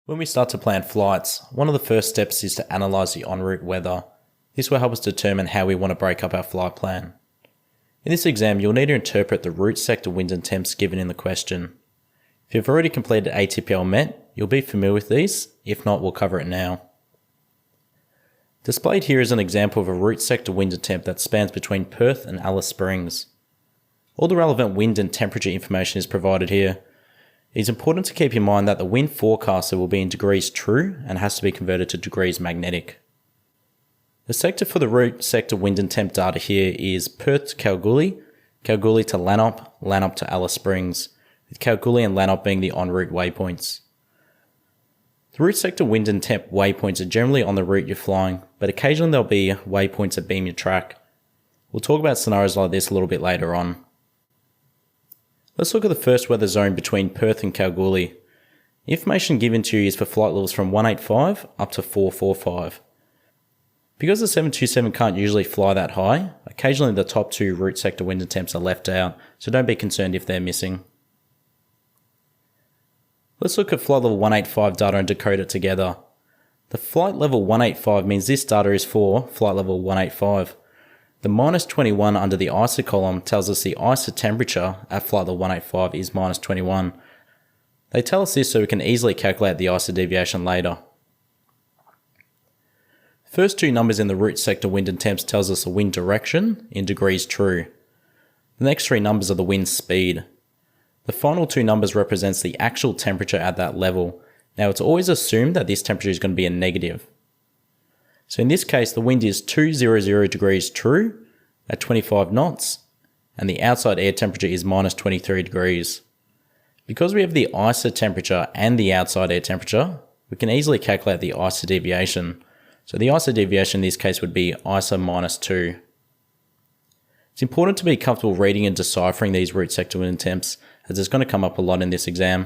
When we start to plan flights, one of the first steps is to analyse the en route weather. This will help us determine how we want to break up our flight plan. In this exam, you'll need to interpret the route sector wind and temps given in the question. If you've already completed ATPL Met, you'll be familiar with these. If not, we'll cover it now. Displayed here is an example of a route sector wind and temp that spans between Perth and Alice Springs. All the relevant wind and temperature information is provided here. It is important to keep in mind that the wind forecaster will be in degrees true and has to be converted to degrees magnetic. The sector for the route sector wind and temp data here is Perth to Kalgoorlie, Kalgoorlie to Lanop, Lanop to Alice Springs, with Kalgoorlie and Lanop being the en route waypoints. The route sector wind and temp waypoints are generally on the route you're flying, but occasionally there'll be waypoints that beam your track. We'll talk about scenarios like this a little bit later on. Let's look at the first weather zone between Perth and Kalgoorlie. The information given to you is for flight levels from 185 up to 445. Because the 727 can't usually fly that high, occasionally the top two route sector wind and temps are left out, so don't be concerned if they're missing. Let's look at flight level 185 data and decode it together. The flight level 185 means this data is for flight level 185. The minus 21 under the ISO column tells us the ISO temperature at flight level 185 is minus 21. They tell us this so we can easily calculate the ISO deviation later. The first two numbers in the route sector wind and temps tells us the wind direction in degrees true. The next three numbers are the wind speed. The final two numbers represents the actual temperature at that level. Now it's always assumed that this temperature is going to be a negative. So in this case, the wind is 200 degrees true at 25 knots, and the outside air temperature is minus 23 degrees. Because we have the ISO temperature and the outside air temperature, we can easily calculate the ISO deviation. So the ISO deviation in this case would be ISO minus 2. It's important to be comfortable reading and deciphering these route sector wind and temps, as it's going to come up a lot in this exam.